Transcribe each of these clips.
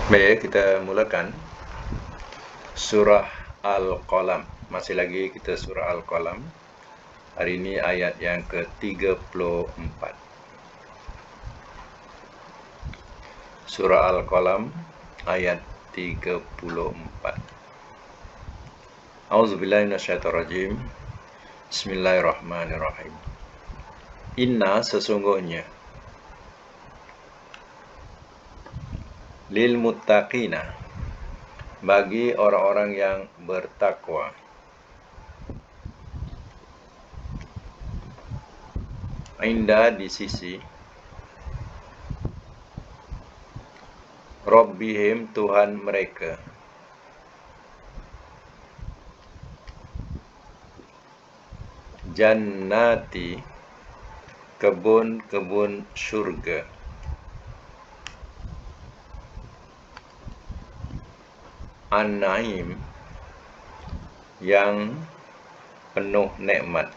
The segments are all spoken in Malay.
Baik, kita mulakan surah Al-Qalam. Masih lagi kita surah Al-Qalam. Hari ini ayat yang ke-34. Surah Al-Qalam ayat 34. A'udzubillahi minasyaitonirrajim. Bismillahirrahmanirrahim. Inna, sesungguhnya, lil muttaqina, bagi orang-orang yang bertakwa, inda, di sisi, Rabbihim, Tuhan mereka, jannati, kebun-kebun syurga, an-naim, yang penuh nikmat.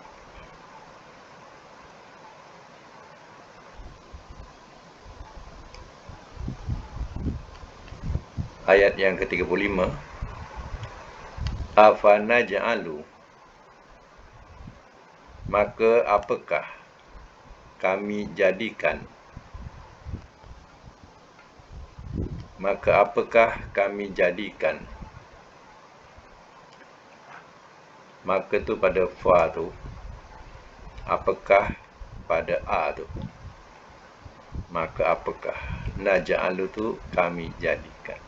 Ayat yang ke-35. Afanaj'alu, maka apakah kami jadikan, maka tu pada fa tu, apakah pada a tu, maka apakah, naj'alu tu kami jadikan,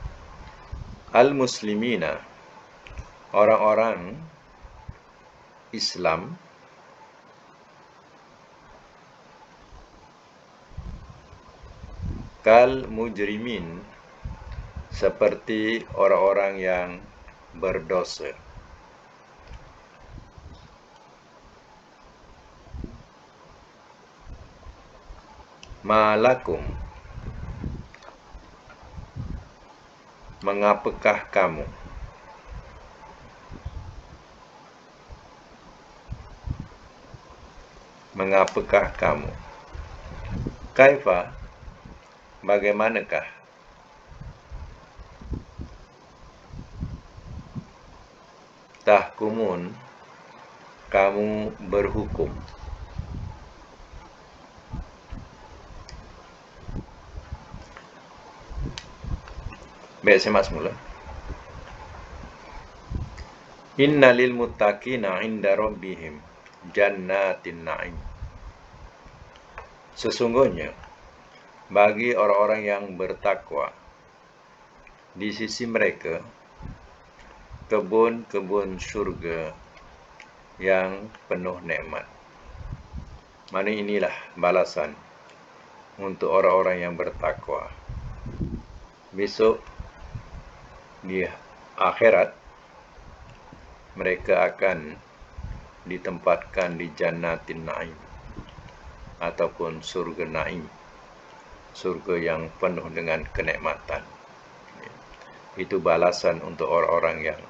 al-muslimina, orang-orang Islam, kal mujrimin, seperti orang-orang yang berdosa. Malakum, mengapakah kamu, kaifa, bagaimanakah, tahkumun, kamu berhukum. Baik, semak semula. Inna lil muttaqina inda rabbihim jannatin na'im, sesungguhnya bagi orang-orang yang bertakwa di sisi mereka kebun-kebun syurga yang penuh nikmat. Mana inilah balasan untuk orang-orang yang bertakwa. Besok di akhirat mereka akan ditempatkan di jannatin na'im, ataupun surga na'im, surga yang penuh dengan kenikmatan. Itu balasan untuk orang-orang yang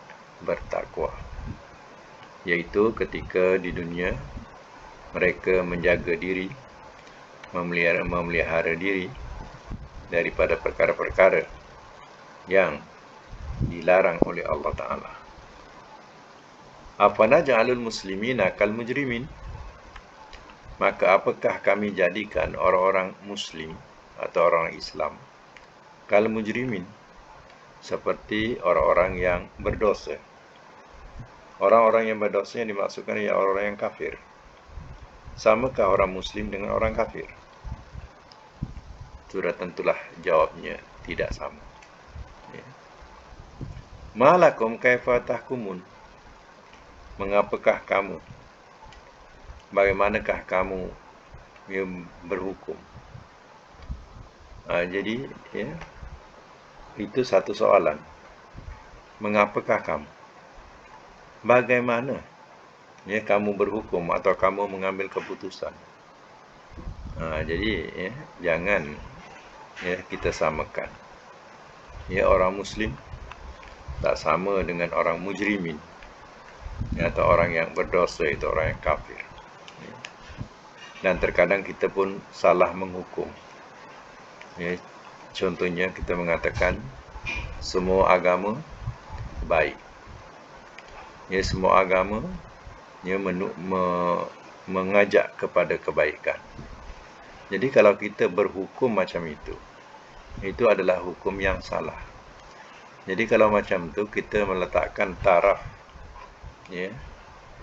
bertakwa, yaitu ketika di dunia mereka menjaga diri, memelihara diri daripada perkara-perkara yang dilarang oleh Allah Ta'ala. Afanaj'alul muslimina kal mujrimin, maka apakah kami jadikan orang-orang muslim atau orang Islam kal mujrimin, seperti orang-orang yang berdosa. Orang-orang yang berdosa yang dimaksudkan ialah orang-orang yang kafir. Samakah orang muslim dengan orang kafir? Sudah tentulah jawabnya tidak sama. Malakum kaifa tahkumun, mengapakah kamu, bagaimanakah kamu berhukum. Jadi itu satu soalan. Mengapakah kamu, bagaimana kamu berhukum atau kamu mengambil keputusan. Jadi jangan kita samakan. Orang muslim tak sama dengan orang mujrimin, atau orang yang berdosa, itu orang yang kafir. Dan terkadang kita pun salah menghukum. Contohnya kita mengatakan semua agama baik. Ya, semua agama mengajak kepada kebaikan. Jadi kalau kita berhukum macam itu adalah hukum yang salah. Jadi kalau macam tu kita meletakkan taraf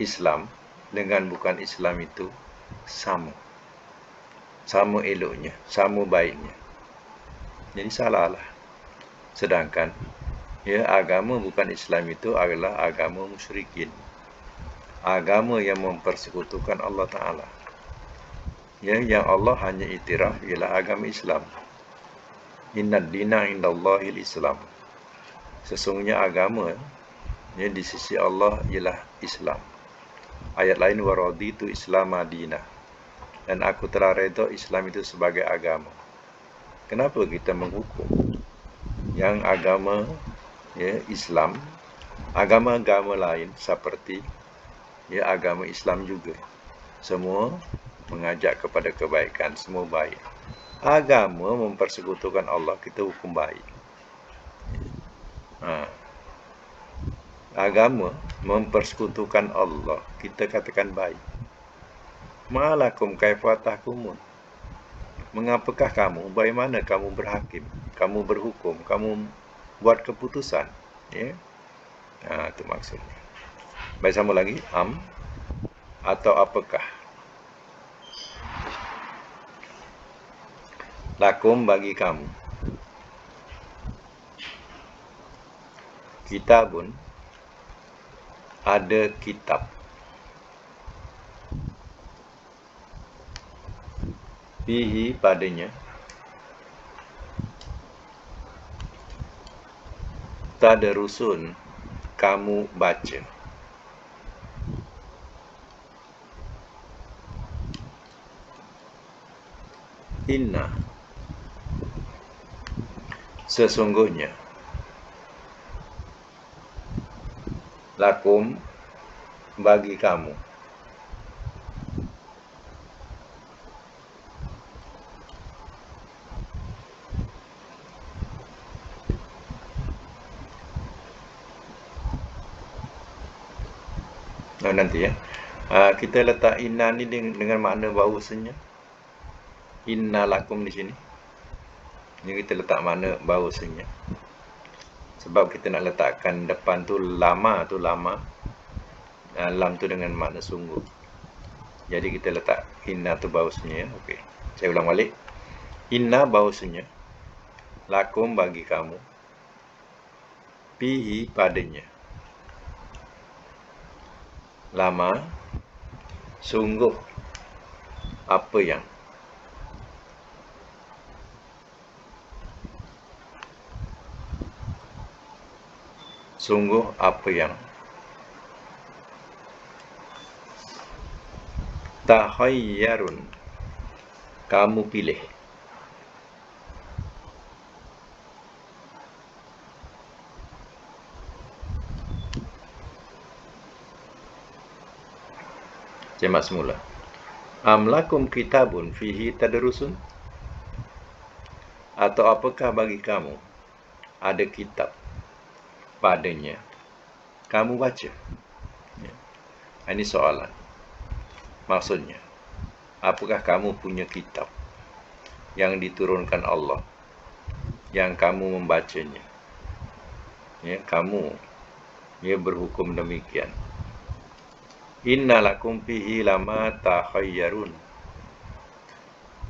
Islam dengan bukan Islam itu sama eloknya, sama baiknya. Jadi salahlah. Sedangkan agama bukan Islam itu adalah agama musyrikin. Agama yang mempersekutukan Allah Ta'ala. Yang Allah hanya iktiraf ialah agama Islam. Innad dina indallahil Islam. Sesungguhnya agama di sisi Allah ialah Islam. Ayat lain, waraditu Islam madinah. Dan aku telah redha Islam itu sebagai agama. Kenapa kita menghukum yang agama Islam, agama-agama lain seperti agama Islam juga, semua mengajak kepada kebaikan, semua baik. Agama mempersekutukan Allah, kita hukum baik. Agama mempersekutukan Allah, kita katakan baik. Ma'alakum kaifa tahkumun. Mengapakah kamu, bagaimana kamu berhakim, kamu berhukum, kamu buat keputusan? Itu maksudnya. Baik, sama lagi. Atau apakah. Lakum bagi kamu. Kitabun, ada kitab. Fihi, padanya. Tadarusun, kamu baca. Inna, sesungguhnya. Lakum, bagi kamu. Nanti kita letak inna ni dengan makna bahawasanya. Inna lakum di sini. Ini kita letak makna bahawasanya. Sebab kita nak letakkan depan tu lama, lam tu dengan makna sungguh. Jadi kita letak inna tu bahawasanya. Okey. Saya ulang balik. Inna bahawasanya. Lakum bagi kamu. Pihi padanya. Lama, sungguh apa yang. Sungguh apa yang. Tahayyarun, kamu pilih. Semak semula. Amlakum kitabun fihi tadrusun. Atau apakah bagi kamu ada kitab, padanya kamu baca. Ini soalan. Maksudnya, apakah kamu punya kitab yang diturunkan Allah, yang kamu membacanya? Kamu berhukum demikian. Inna lakum fihi lama takhayyarun.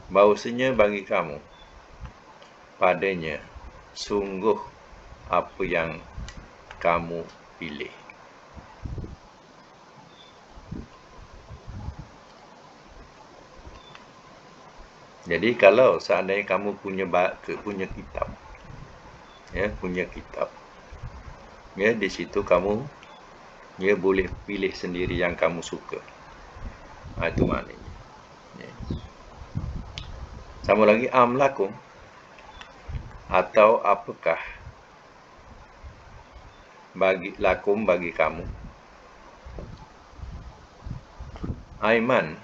Bahawasanya bagi kamu padanya sungguh apa yang kamu pilih. Jadi kalau seandainya kamu punya kitab, punya kitab, di situ kamu boleh pilih sendiri yang kamu suka. Itu maknanya. Sama lagi, amlakum, atau apakah bagi lakum, bagi kamu. Aiman,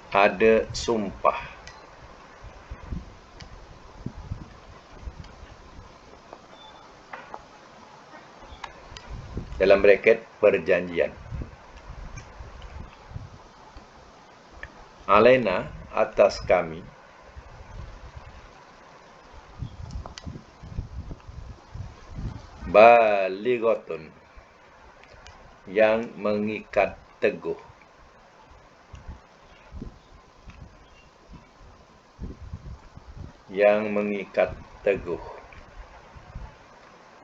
ada sumpah. dalam braket perjanjian. Alaina, atas kami, balighatun, yang mengikat teguh, yang mengikat teguh,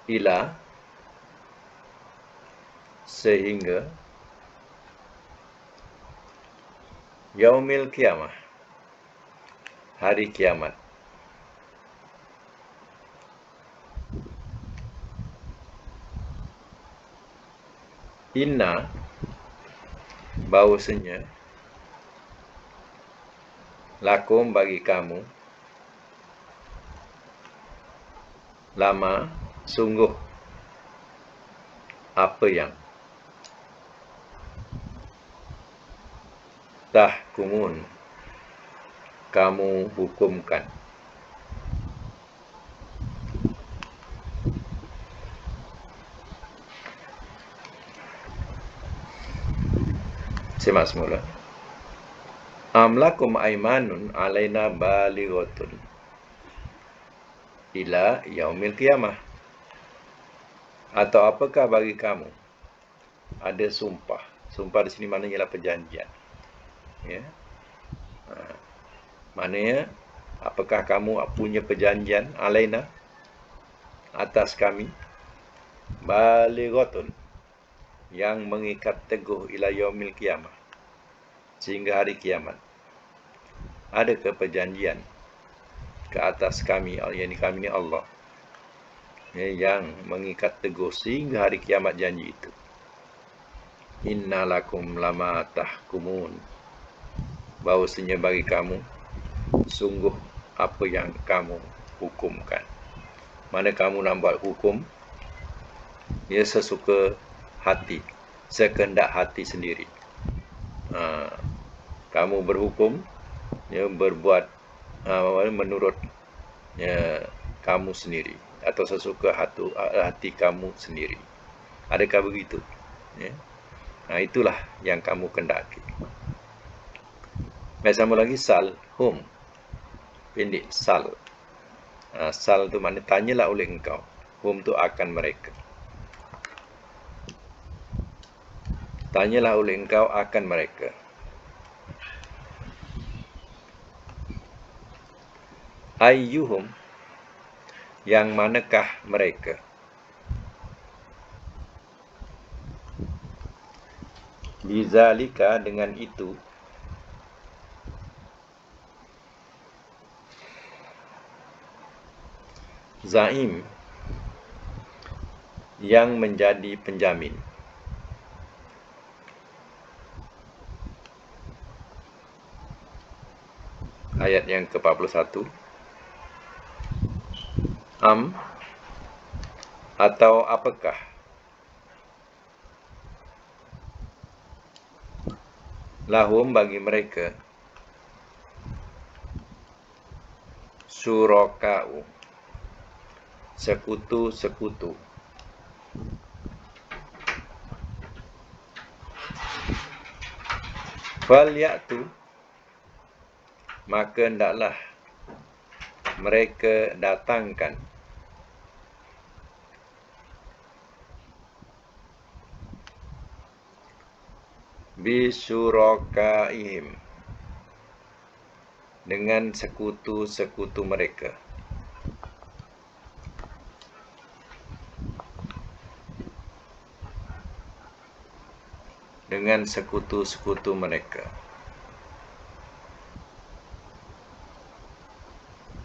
ila, sehingga, yaumil kiamah, hari kiamat. Inna, bahwasanya, lakum, bagi kamu, lama, sungguh, apa yang, tahkumun, kamu hukumkan. Simak semula. Amlakum aimanun alaina balighatun ila yaumil qiyamah. Atau apakah bagi kamu ada sumpah? Sumpah di sini maknanya ialah perjanjian. Ya. Maknanya, apakah kamu punya perjanjian alaina, atas kami, balighatun, yang mengikat teguh ila yaumil qiyamah, sehingga hari kiamat. Adakah perjanjian ke atas kami, yakni kami ni Allah, yang mengikat teguh sehingga hari kiamat janji itu? Innalakum lama tahkumun, bahawasanya bagi kamu sungguh apa yang kamu hukumkan. Mana kamu nak buat hukum, ia sesuka hati, sekehendak hati sendiri. Kamu berhukum, ya, berbuat menurut kamu sendiri, atau sesuka hati kamu sendiri. Adakah begitu? Ya. Itulah yang kamu kendaki. Baik, sambung lagi. Sal, hum, pendek, sal. Sal tu maknanya tanyalah oleh engkau. Hum tu akan mereka. Tanyalah oleh engkau akan mereka. Ayyuhum, yang manakah mereka? Bizalika, dengan itu, zaim, yang menjadi penjamin. Ayat yang ke-41. Atau apakah, lahum, bagi mereka, syuraka'u, sekutu-sekutu, falyatu, maka hendaklah mereka datangkan, bisyurakaihim, dengan sekutu-sekutu mereka. Dengan sekutu-sekutu mereka.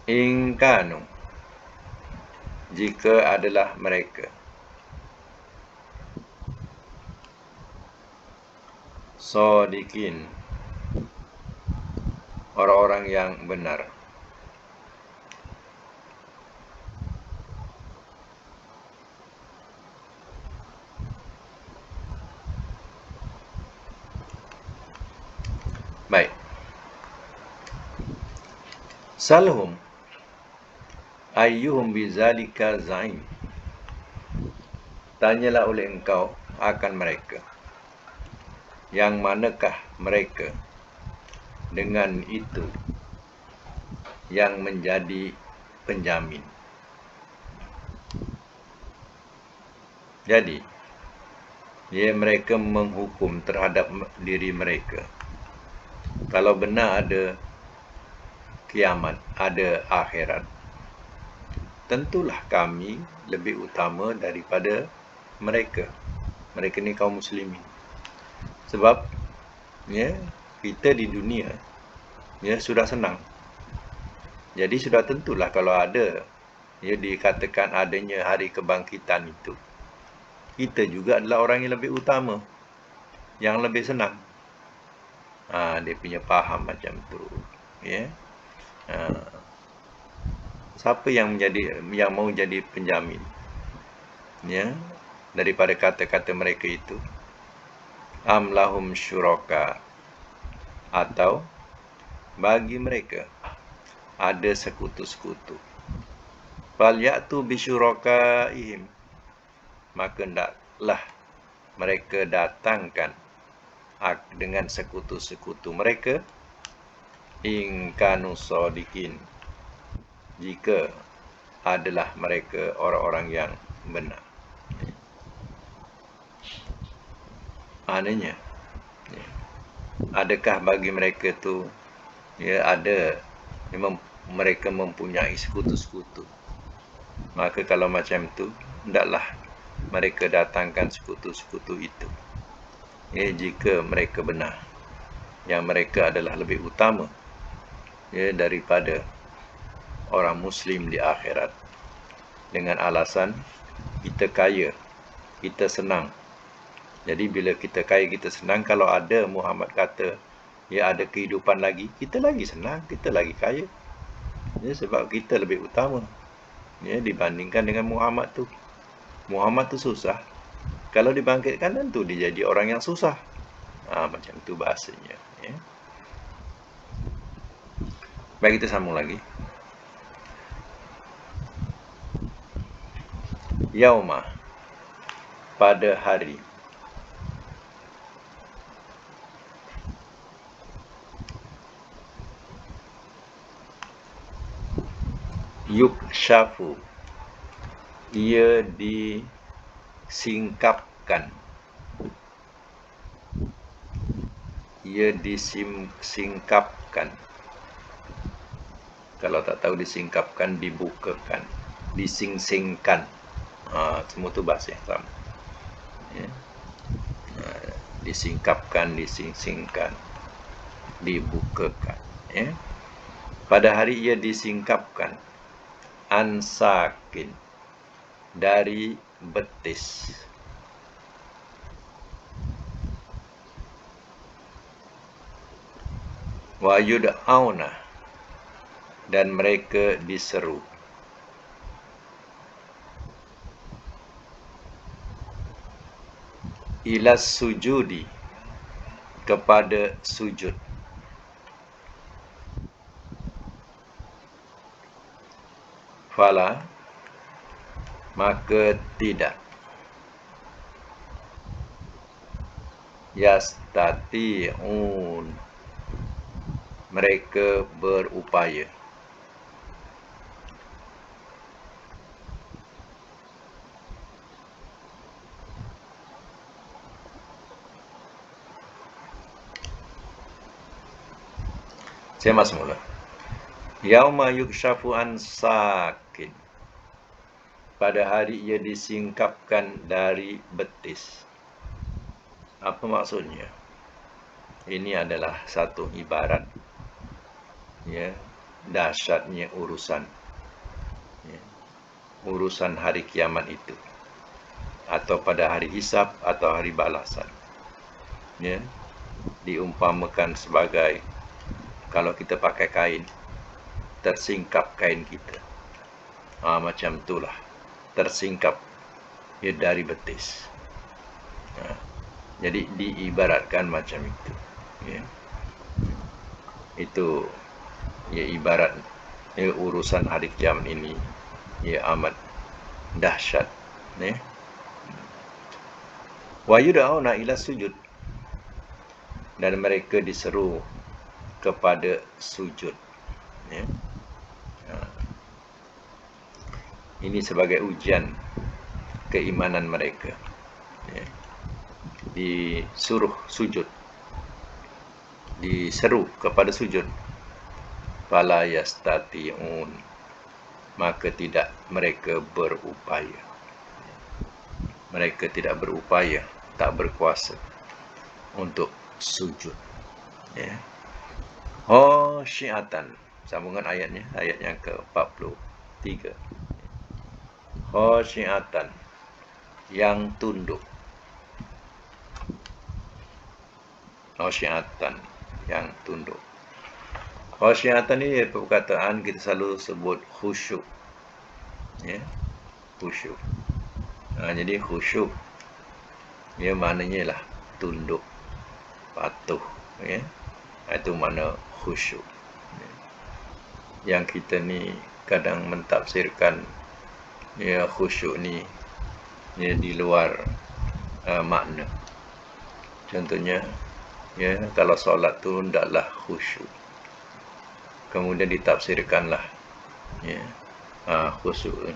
Ingkanu, jika adalah mereka, shodiqin, orang-orang yang benar. Baik. Salhum, ayyuhum bizalika zaim, tanyalah oleh engkau akan mereka. Yang manakah mereka? Dengan itu yang menjadi penjamin. Jadi, mereka menghukum terhadap diri mereka. Kalau benar ada kiamat, ada akhirat, tentulah kami lebih utama daripada mereka. Mereka ni kaum muslimin. Sebab kita di dunia sudah senang. Jadi sudah tentulah kalau ada dikatakan adanya hari kebangkitan itu, kita juga adalah orang yang lebih utama, yang lebih senang. Dia punya faham macam tu. Siapa yang mau jadi penjamin daripada kata-kata mereka itu? Am lahum syuraka, atau bagi mereka ada sekutu-sekutu. Fal ya'tu bisyurakaihim, maka hendaklah mereka datangkan dengan sekutu-sekutu mereka, in kanu shadiqin, jika adalah mereka orang-orang yang benar. Maknanya, adakah bagi mereka tu ada mereka mempunyai sekutu-sekutu? Maka kalau macam tu, hendaklah mereka datangkan sekutu-sekutu itu, jika mereka benar yang mereka adalah lebih utama daripada orang muslim di akhirat, dengan alasan kita kaya, kita senang. Jadi bila kita kaya, kita senang, kalau ada Muhammad kata ada kehidupan lagi, kita lagi senang, kita lagi kaya. Sebab kita lebih utama dibandingkan dengan Muhammad tu. Muhammad tu susah, kalau dibangkitkan tentu dia jadi orang yang susah. Macam tu bahasanya. Baik, kita sambung lagi. Yauma, pada hari, yukshafu, ia disingkapkan, disingkapkan. Kalau tak tahu disingkapkan, dibukakan, disingsingkan. Semua tu bahasa yang sama. Disingkapkan, disingsingkan, dibukakan. Pada hari ia disingkapkan, ansakin, dari betis. Wa yud'auna, dan mereka diseru. Ilas sujudi, kepada sujud. Fala, maka tidak. Yastati'un, mereka berupaya. Saya masuk mula. Yauma yukshafu an sakin, pada hari ia disingkapkan dari betis. Apa maksudnya? Ini adalah satu ibarat dahsyatnya urusan urusan hari kiamat itu, atau pada hari hisab atau hari balasan. Diumpamakan sebagai, kalau kita pakai kain, tersingkap kain kita. Macam itulah, tersingkap dari betis. Jadi diibaratkan macam itu. Itu ibarat urusan hari kiamat ini amat dahsyat. Wa yud'auna ila sujud, dan mereka diseru kepada sujud. Ya. Ini sebagai ujian keimanan mereka. Ya. Disuruh sujud, diseru kepada sujud. Fala yastati'un, maka tidak mereka berupaya. Mereka tidak berupaya, tak berkuasa untuk sujud. Ya. Khasyi'atan, sambungan ayatnya, ayat yang ke-43. Khasyi'atan, yang tunduk. Khasyi'atan, yang tunduk. Khasyi'atan ni perkataan kita selalu sebut khusyuk. Ya, khusyuk. Jadi khusyuk, ya maknanya lah tunduk, patuh. Ya, itu makna khusyuk. Ya. Yang kita ni kadang mentafsirkan ya khusyuk ni ya di luar makna. Contohnya, ya kalau solat tu hendaklah khusyuk. Kemudian ditafsirkanlah ya khusyuk.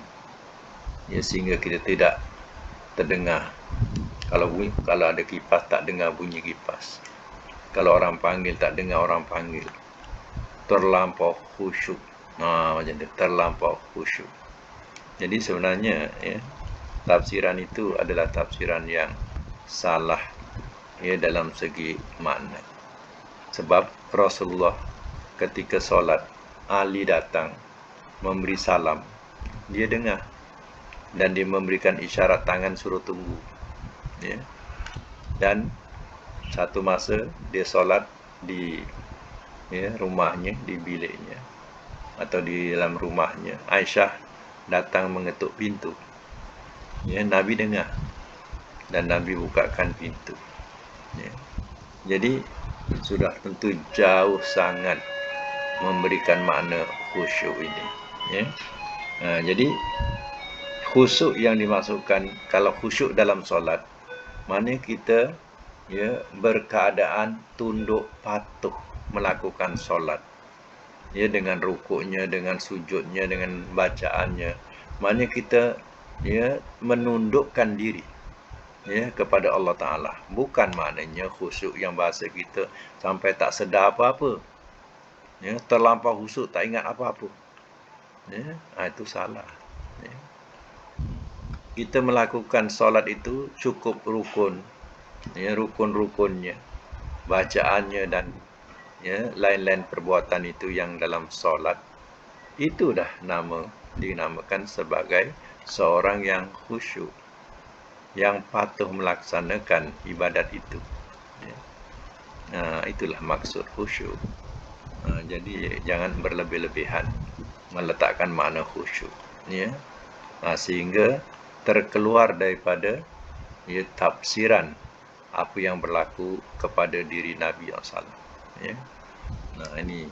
Ya, sehingga kita tidak terdengar. Kalau ada kipas, tak dengar bunyi kipas. Kalau orang panggil, tak dengar orang panggil. Terlampau khusyuk. Macam tu, terlampau khusyuk. Jadi sebenarnya ya, tafsiran itu adalah tafsiran yang salah ya dalam segi makna. Sebab Rasulullah ketika solat, Ali datang memberi salam, dia dengar. Dan dia memberikan isyarat tangan suruh tunggu. Ya. Dan satu masa dia solat di rumahnya, di biliknya atau di dalam rumahnya, Aisyah datang mengetuk pintu. Ya, Nabi dengar dan Nabi bukakan pintu. Ya. Jadi sudah tentu jauh sangat memberikan makna khusyuk ini. Ya. Jadi khusyuk yang dimaksudkan, kalau khusyuk dalam solat, maknanya kita ya berkeadaan tunduk patuh melakukan solat. Ya, dengan rukuknya, dengan sujudnya, dengan bacaannya. Maknanya kita ya menundukkan diri ya kepada Allah Ta'ala. Bukan maknanya khusyuk yang bahasa kita sampai tak sedar apa-apa. Ya, terlampau khusyuk, tak ingat apa-apa. Ya, itu salah. Ya. Kita melakukan solat itu cukup rukun, ya, rukun-rukunnya, bacaannya dan ya lain-lain perbuatan itu yang dalam solat. Itu dah dinamakan sebagai seorang yang khusyuk, yang patuh melaksanakan ibadat itu. Ya. Itulah maksud khusyuk. Jadi jangan berlebih-lebihan meletakkan makna khusyuk. Ya. Sehingga terkeluar daripada ya tafsiran apa yang berlaku kepada diri Nabi SAW. Ya. Ini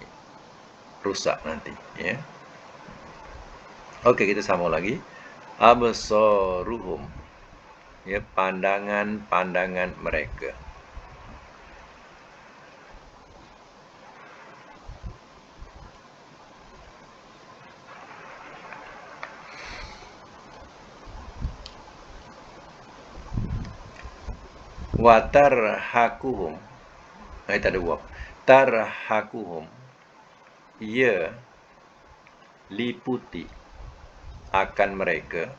rusak nanti. Ya. Okey, kita sambung lagi. Absaruhum, ya, pandangan-pandangan mereka. Wa tarhaquhum, tak ada waw. Tarhaquhum, ia liputi akan mereka.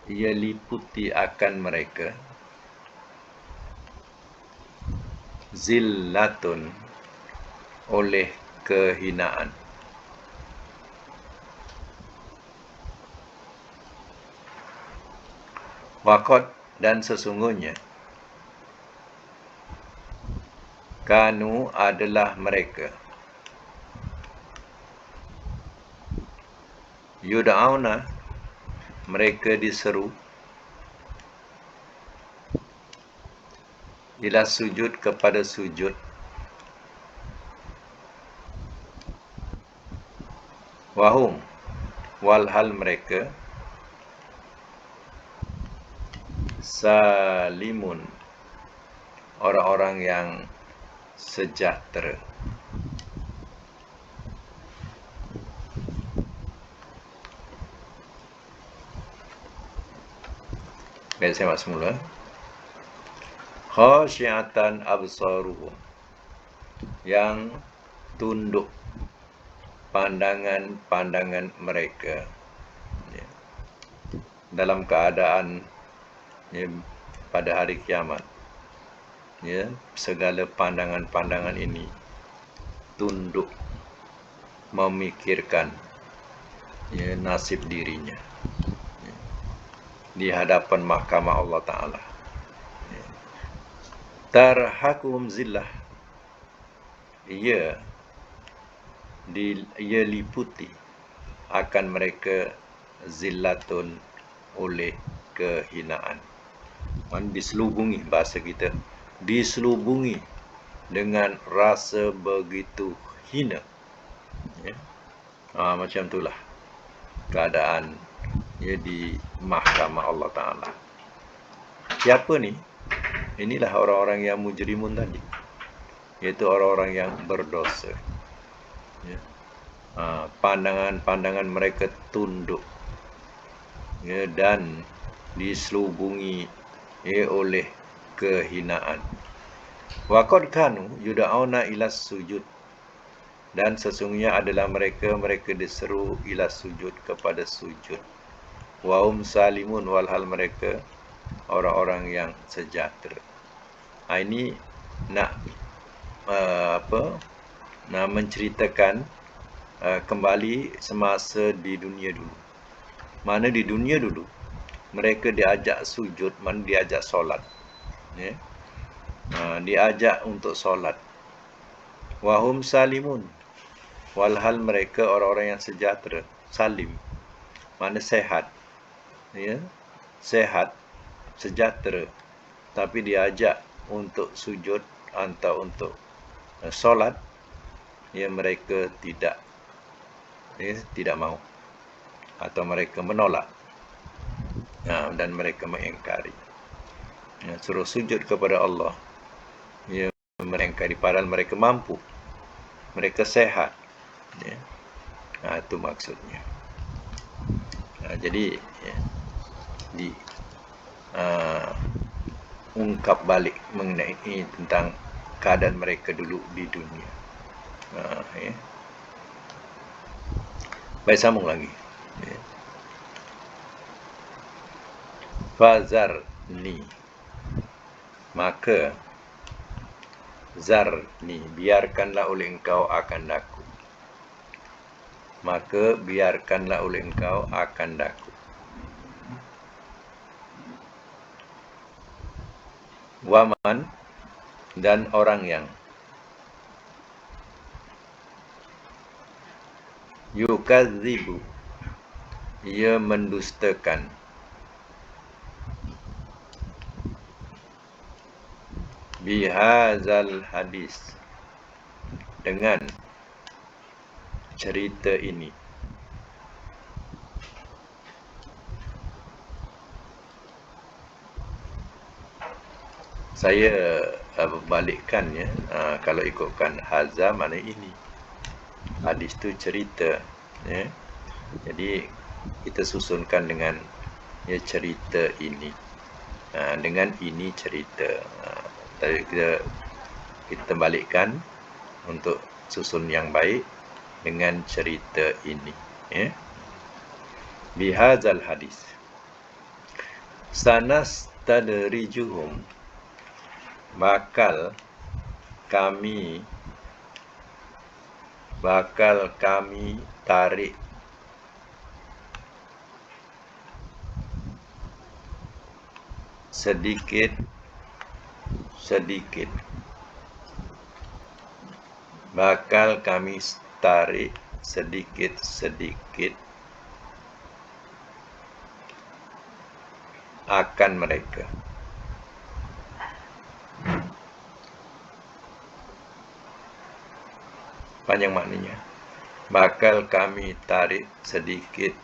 Ia liputi akan mereka zillatun, oleh kehinaan. Waqad, dan sesungguhnya, kanu, adalah mereka, yud'auna, mereka diseru, ila sujud, kepada sujud, wahum, walhal mereka, salimun, orang-orang yang sejahtera. Baik, saya masuk mula. Khasyiatan absaruhum, yang tunduk pandangan-pandangan mereka, ya, dalam keadaan, ya, pada hari kiamat, ya, segala pandangan-pandangan ini tunduk memikirkan, ya, nasib dirinya, ya, di hadapan mahkamah Allah Ta'ala. Ya. Tarhaquhum zillah, ia liputi akan mereka zillatun, oleh kehinaan. Diselubungi, bahasa kita, diselubungi dengan rasa begitu hina, ya. Macam itulah keadaan, ya, di mahkamah Allah Ta'ala. Siapa ni? Inilah orang-orang yang mujrimun tadi, iaitu orang-orang yang berdosa, ya. Pandangan-pandangan mereka tunduk, ya, dan diselubungi, ya, oleh kehinaan. Wa qad kanu yud'auna ila sujud, dan sesungguhnya adalah mereka diseru ila sujud, kepada sujud. Wa hum salimun, walhal mereka orang-orang yang sejahtera. Ini nak nak menceritakan kembali semasa di dunia dulu. Mana di dunia dulu mereka diajak sujud, mana diajak solat, ya. Diajak untuk solat. Wahum salimun, walhal mereka orang-orang yang sejahtera. Salim mana sehat, ya, sehat, sejahtera, tapi diajak untuk sujud atau untuk solat, ya, mereka tidak, ya, tidak mahu, atau mereka menolak, dan mereka mengingkari. Suruh sujud kepada Allah, ya, mengingkari, padahal mereka mampu, mereka sehat, ya. Itu maksudnya. Jadi, ya, ungkap balik mengenai tentang keadaan mereka dulu di dunia. Ya. Baik, sambung lagi, ya. Fazarni, maka zarni, biarkanlah oleh engkau akan daku, maka biarkanlah oleh engkau akan daku. Waman, dan orang yang yukadzibu, ia mendustakan, bihazal hadis, dengan cerita ini. Saya balikkannya, kalau ikutkan haza mana ini, hadis tu cerita, ya. Jadi kita susunkan dengan, ya, cerita ini, dengan ini cerita. Tadi kita balikkan untuk susun yang baik, dengan cerita ini, ya. Bihazal hadis sanastadrijuhum, bakal kami tarik sedikit, bakal kami tarik sedikit akan mereka. Panjang maknanya. Bakal kami tarik sedikit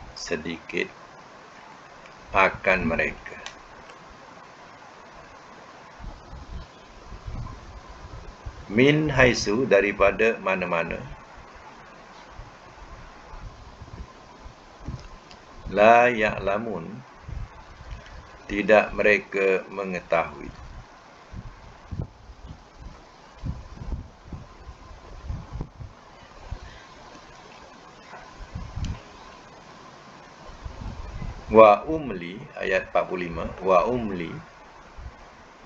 akan mereka. Min haisu, daripada mana-mana. La ya'lamun, tidak mereka mengetahui. Wa umli, ayat 45. Wa umli,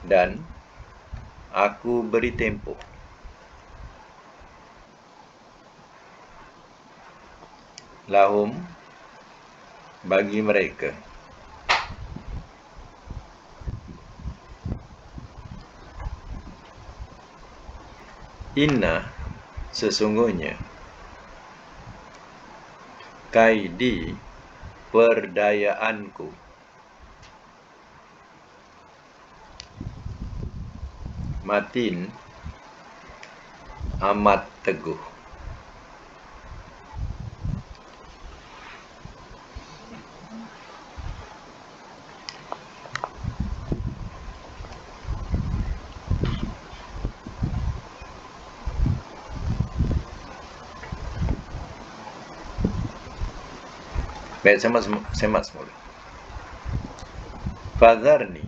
dan aku beri tempoh. Lahum, bagi mereka. Inna, sesungguhnya. Kaidi, perdayaanku. Matin, amat teguh. Baik, semak semula. Fadharni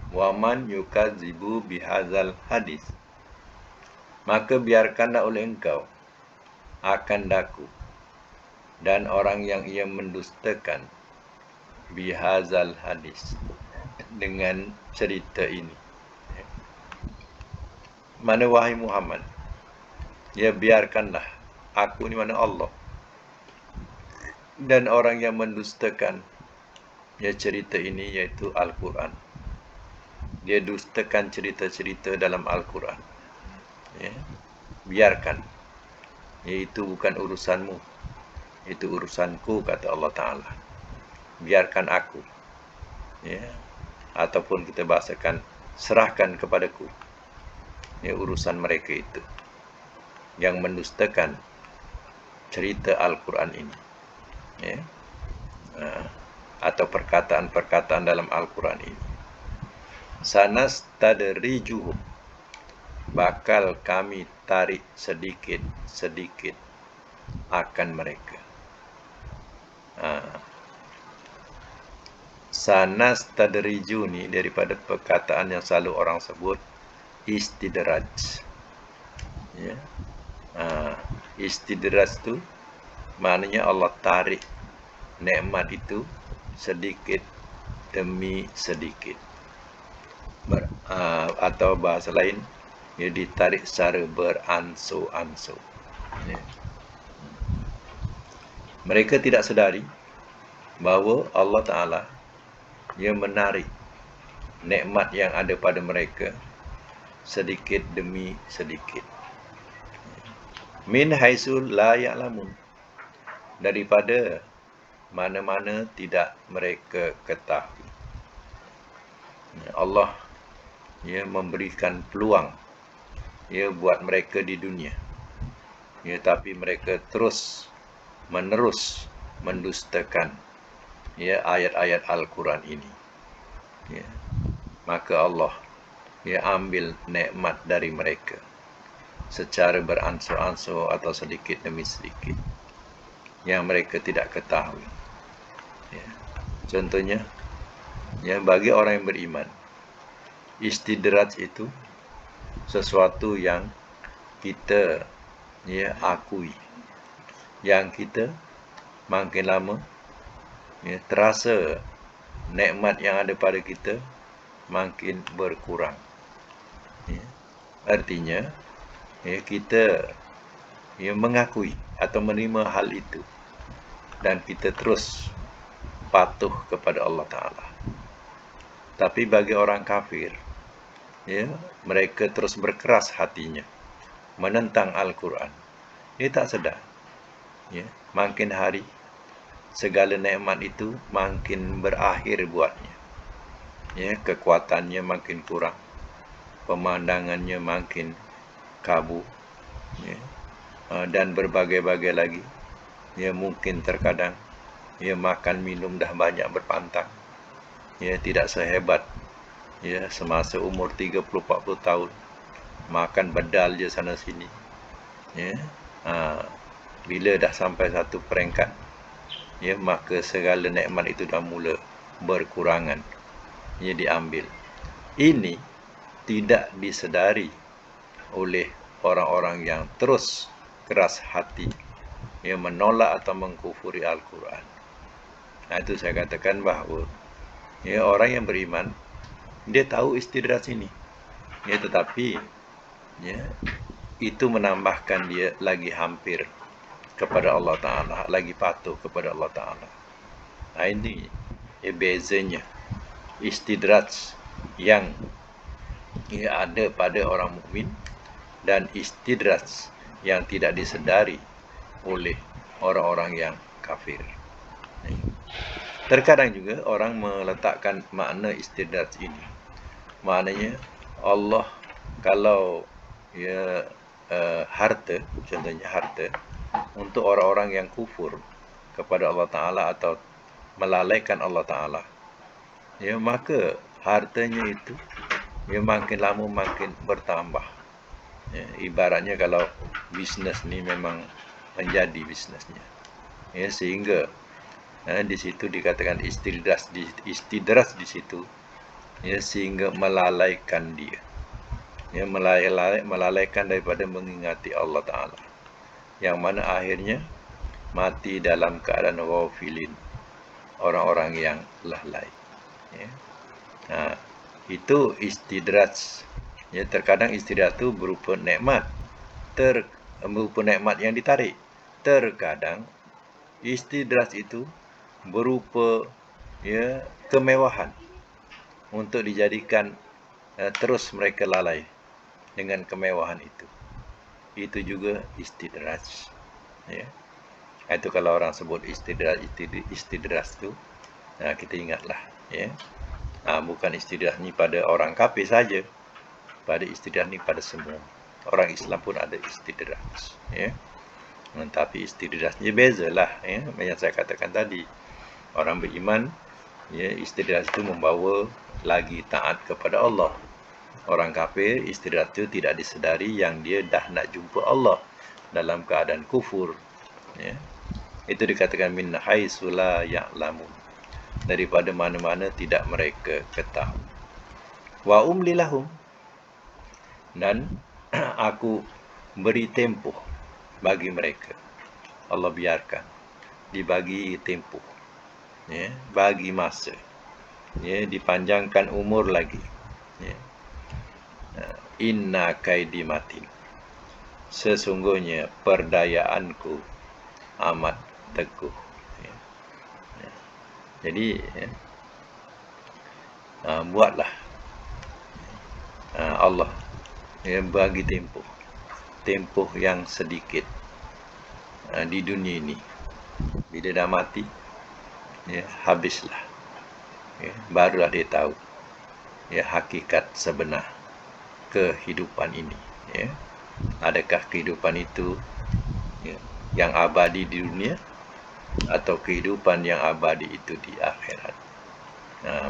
waman yukadzibu bihadzal hadis. Maka biarkanlah oleh engkau akan daku dan orang yang ia mendustakan bihadzal hadis, dengan cerita ini. Mana wahai Muhammad, ya biarkanlah aku, ni mana Allah, dan orang yang mendustakan ya cerita ini, iaitu Al-Quran. Dia dustakan cerita-cerita dalam Al-Quran. Ya, biarkan. Itu bukan urusanmu, itu urusanku, kata Allah Ta'ala. Biarkan aku. Ya, ataupun kita bahasakan, serahkan kepadaku. Ya, urusan mereka itu yang mendustakan cerita Al-Quran ini. Ya, atau perkataan-perkataan dalam Al-Quran ini. Sanastadrijuhum, bakal kami tarik sedikit-sedikit akan mereka. Sanastadriju ni daripada perkataan yang selalu orang sebut istidraj. Ya. Istidraj tu maknanya Allah tarik nikmat itu sedikit demi sedikit. Atau bahasa lain, ia ditarik secara beransur-ansur. Ya. Mereka tidak sedari bahawa Allah Ta'ala ia menarik nikmat yang ada pada mereka sedikit demi sedikit. Min haisul la ya'lamun, daripada mana-mana tidak mereka ketahui. Allah ia memberikan peluang ia buat mereka di dunia. Ya, tapi mereka terus menerus mendustakan ya ayat-ayat Al-Quran ini. Ya. Maka Allah ia ambil nikmat dari mereka secara beransur-ansur atau sedikit demi sedikit yang mereka tidak ketahui. Ya. Contohnya, ya, bagi orang yang beriman, istidraj itu sesuatu yang kita ya akui, yang kita makin lama ya, terasa nikmat yang ada pada kita makin berkurang. Ya. Artinya ya, kita ya, mengakui atau menerima hal itu, dan kita terus patuh kepada Allah Ta'ala. Tapi bagi orang kafir, ya, mereka terus berkeras hatinya menentang Al-Quran. Dia tak sedar, ya, makin hari segala nikmat itu makin berakhir buatnya. Ya, kekuatannya makin kurang, pemandangannya makin kabur, ya, dan berbagai-bagai lagi. Ya, mungkin terkadang ya makan minum dah banyak berpantang. Ya, tidak sehebat ya semasa umur 30-40 tahun. makan bedal je sana sini. Ya. Bila dah sampai satu peringkat, ya, maka segala nikmat itu dah mula berkurangan. Ia diambil. Ini tidak disedari oleh orang-orang yang terus keras hati, yang menolak atau mengkufuri Al-Quran. Itu saya katakan bahawa ya, orang yang beriman, dia tahu istidraj ini. Ya, tetapi ya, itu menambahkan dia lagi hampir kepada Allah Ta'ala, lagi patuh kepada Allah Ta'ala. Ini ya, bezanya istidraj yang ya, ada pada orang mukmin dan istidraj yang tidak disedari oleh orang-orang yang kafir. Terkadang juga orang meletakkan makna istidraj ini. Maknanya Allah kalau ya, harta, contohnya harta, untuk orang-orang yang kufur kepada Allah Ta'ala atau melalaikan Allah Ta'ala, ya, maka hartanya itu ya, makin lama makin bertambah. Ya, ibaratnya kalau bisnes ni memang menjadi bisnesnya, ya, sehingga di situ dikatakan istidraj di situ, ya, sehingga melalaikan dia, ya, melalaikan daripada mengingati Allah Ta'ala, yang mana akhirnya mati dalam keadaan ghafilin, orang-orang yang lalai. Ya. Itu istidraj. Ya, terkadang istidraj itu berupa nikmat, berupa nikmat yang ditarik. Terkadang istidraj itu berupa ya, kemewahan untuk dijadikan terus mereka lalai dengan kemewahan itu. Itu juga istidraj. Ya. Itu kalau orang sebut istidraj itu, kita ingatlah, ya. Bukan istidraj ni pada orang kafir saja, pada istidraj ni pada semua. Orang Islam pun ada istidraj, ya. Tapi istidrajnya bezalah, ya. Yang saya katakan tadi, orang beriman, ya, istidraj itu membawa lagi taat kepada Allah. Orang kafir, istidraj itu tidak disedari yang dia dah nak jumpa Allah dalam keadaan kufur, ya. Itu dikatakan min haitsu la ya'lamun, daripada mana-mana tidak mereka ketahui. Wa umli lahum, dan aku beri tempoh bagi mereka. Allah biarkan dibagi tempoh, ya, bagi masa, ya, dipanjangkan umur lagi, ya. Inna kaidi matin, sesungguhnya perdayaanku amat teguh. Ya. Ya. Jadi ya, buatlah Allah yang bagi tempoh yang sedikit di dunia ini. Bila dah mati, ya, habislah, ya, barulah dia tahu, ya, hakikat sebenar kehidupan ini, ya. Adakah kehidupan itu, ya, yang abadi di dunia, atau kehidupan yang abadi itu di akhirat.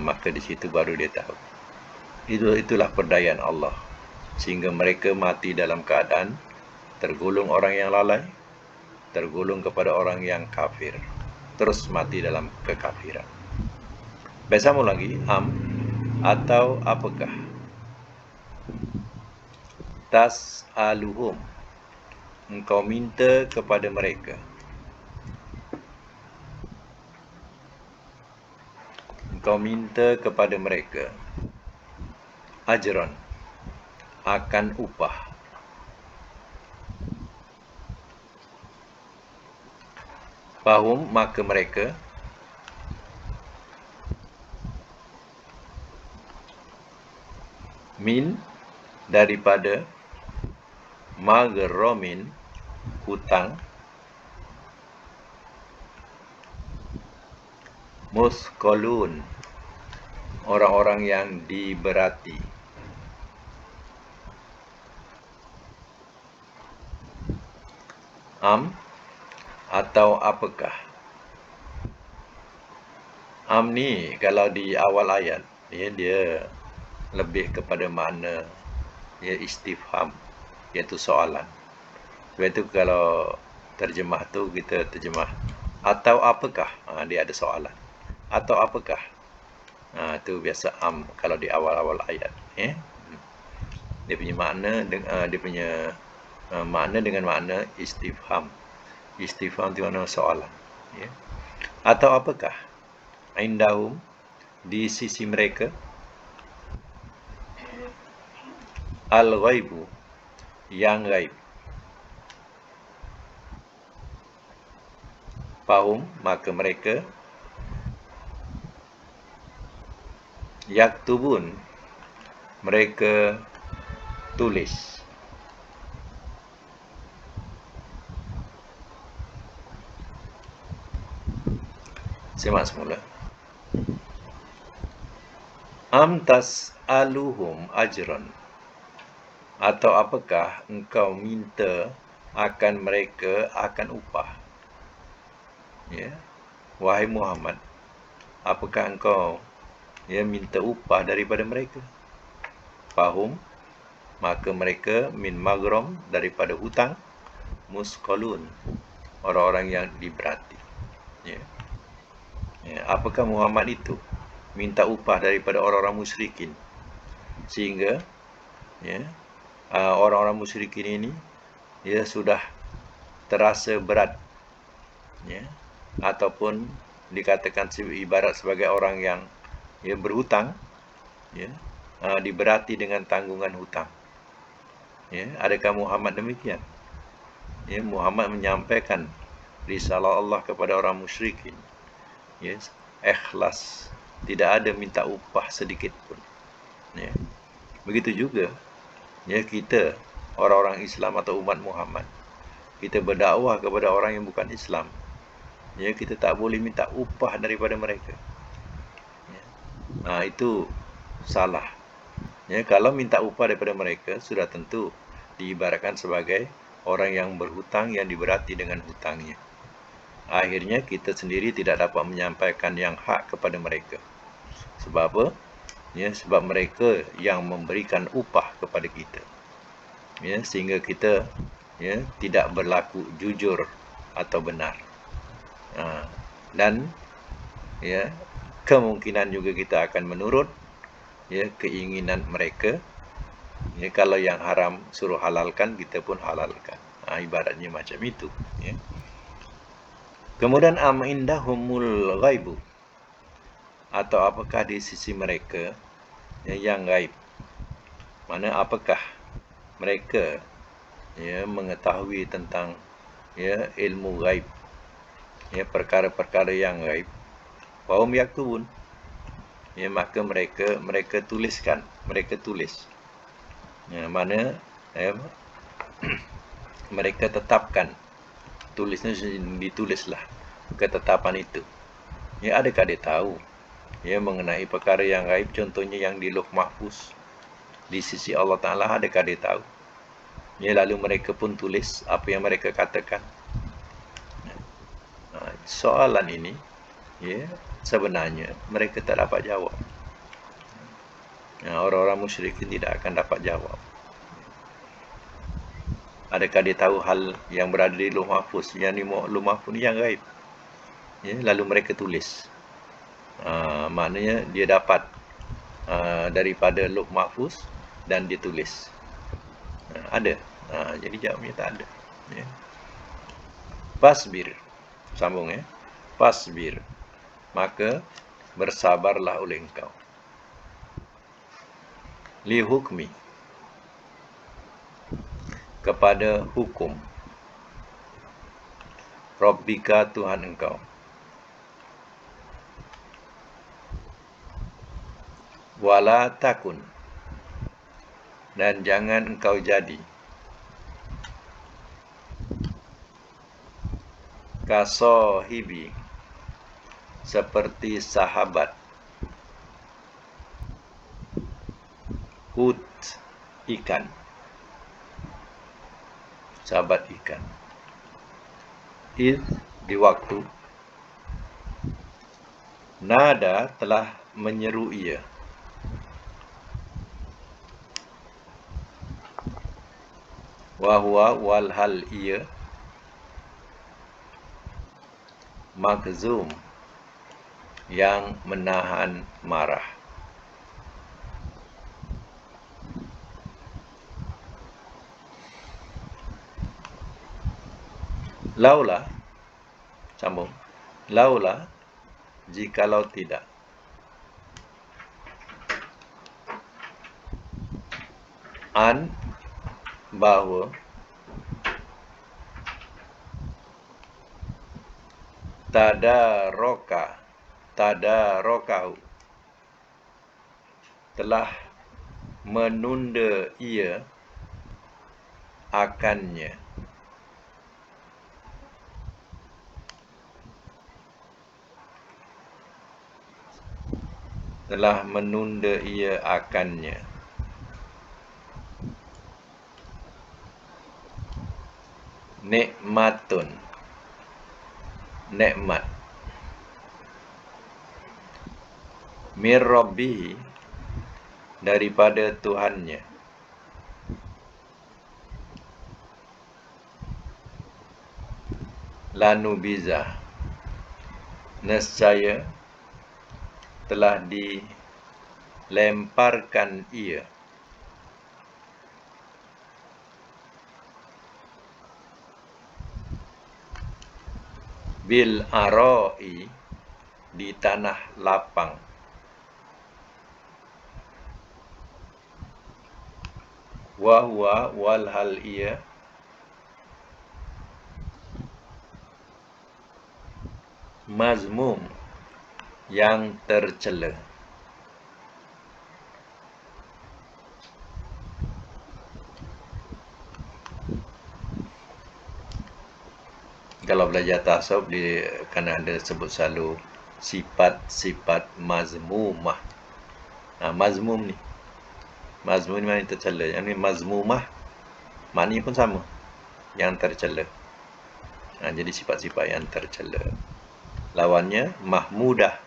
Maka di situ baru dia tahu. Itulah perdayaan Allah, sehingga mereka mati dalam keadaan tergolong orang yang lalai, tergolong kepada orang yang kafir, terus mati dalam kekafiran. Bersama lagi, atau apakah, tas'aluhum, engkau minta kepada mereka, ajran, akan upah. Fahum, maka mereka, min, daripada, maghramin, hutang, musqalun, orang-orang yang diberati, atau apakah. Ni kalau di awal ayat, ya, dia lebih kepada makna ya istifham, iaitu soalan. Sebab itu kalau terjemah tu kita terjemah atau apakah, dia ada soalan. Atau apakah? Itu biasa kalau di awal-awal ayat. Dia punya makna makna dengan makna istifham. Istifham itu makna soalan. Ya. Atau apakah? Indahum, di sisi mereka, al-ghaibu, yang gaib. Fahum, maka mereka, yaktubun, mereka tulis. Simak semula. Am tas'aluhum ajran, atau apakah engkau minta akan mereka akan upah? Ya, wahai Muhammad, apakah engkau minta upah daripada mereka? Fahum, maka mereka min magrom, daripada hutang, musqalun, orang-orang yang diberati. Ya. Apakah Muhammad itu minta upah daripada orang-orang musyrikin, sehingga orang-orang musyrikin ini sudah terasa berat, ataupun dikatakan ibarat sebagai orang yang berhutang, diberati dengan tanggungan hutang. Adakah Muhammad demikian? Muhammad menyampaikan risalah Allah kepada orang musyrikin, ikhlas, tidak ada minta upah sedikit pun. Begitu juga kita, orang-orang Islam atau umat Muhammad, kita berdakwah kepada orang yang bukan Islam, kita tak boleh minta upah daripada mereka. Itu salah. Kalau minta upah daripada mereka, sudah tentu diibaratkan sebagai orang yang berhutang yang diberati dengan hutangnya. Akhirnya kita sendiri tidak dapat menyampaikan yang hak kepada mereka. Sebab apa? Sebab mereka yang memberikan upah kepada kita. Sehingga kita tidak berlaku jujur atau benar. Dan kemungkinan juga kita akan menurut keinginan mereka. Kalau yang haram suruh halalkan, kita pun halalkan. Ibaratnya macam itu. Kemudian am indahumul ghaibu, atau apakah di sisi mereka yang gaib. Mana apakah mereka mengetahui tentang ilmu gaib, perkara-perkara yang gaib. Fahum yaktubun, maka mereka tuliskan, mereka tulis. Mana mereka tetapkan, tulisnya ditulislah ketetapan itu. Adakah dia tahu mengenai perkara yang gaib, contohnya yang di Lauh Mahfuz di sisi Allah Ta'ala, adakah dia tahu? Lalu mereka pun tulis apa yang mereka katakan. Soalan ini sebenarnya mereka tak dapat jawab. Orang-orang musyrikin tidak akan dapat jawab. Adakah dia tahu hal yang berada di Lauh Mahfuz? Yang ni Lauh Mahfuz ni yang gaib. Lalu mereka tulis. Maknanya dia dapat daripada Lauh Mahfuz dan dia tulis. Ada. Jadi jawabnya tak ada. Fasbir. Sambung Fasbir. Maka bersabarlah oleh engkau. Li hukmi. Kepada hukum. Rabbika, Tuhan engkau. Wala takun. Dan jangan engkau jadi kasohibi, seperti sahabat hut, ikan. Sahabat ikan. Di waktu nada telah menyeru ia. wa huwa walhal ia magzum yang menahan marah. Laula, sambung. Laula, jikalau tidak. An, bahawa. Tadarokahu, telah menunda ia akannya. Telah menunda ia akannya. Nikmatun, nikmat. Mir Rabbihi, daripada Tuhannya. Lanubiza, nescaya telah dilemparkan ia. Bil aroi, di tanah lapang. Wa huwa walhal ia mazmum, yang tercela. Kalau belajar tasawuf, dia akan ada sebut selalu sifat-sifat mazmumah. Mazmum ni maknanya tercela. Yang ni mazmumah, maknanya pun sama, yang tercela. Jadi sifat-sifat yang tercela. Lawannya mahmudah,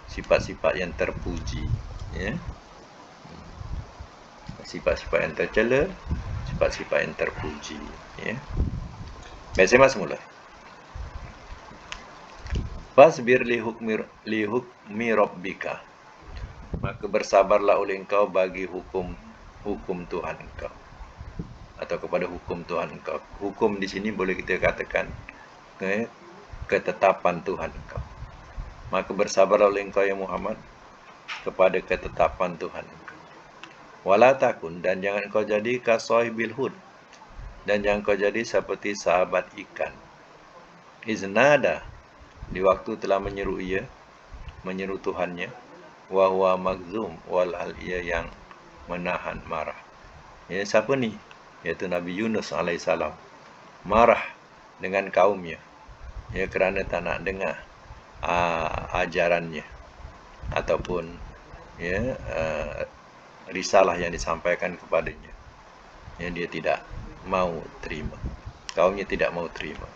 sifat-sifat yang terpuji. Ya. Sifat-sifat yang tercela, sifat-sifat yang terpuji. Ya. Baik, saya masuk mula. Fasbir li hukmi rabbika, maka bersabarlah oleh engkau bagi hukum Tuhan engkau, atau kepada hukum Tuhan engkau. Hukum di sini boleh kita katakan ketetapan Tuhan engkau. Maka bersabarlah oleh engkau ya Muhammad kepada ketetapan Tuhan engkau. Wala takun, dan jangan engkau jadi kasahibil hud, dan jangan engkau jadi seperti sahabat ikan. Iznada, di waktu telah menyeru Tuhannya, wa huwa magzum, walhal ia yang menahan marah. Ya, siapa ni? Iaitu Nabi Yunus alaihissalam. Marah dengan kaumnya, ya, kerana tak nak dengar ajarannya ataupun ya risalah yang disampaikan kepadanya. Ya, dia tidak mau terima. Kaumnya tidak mau terima.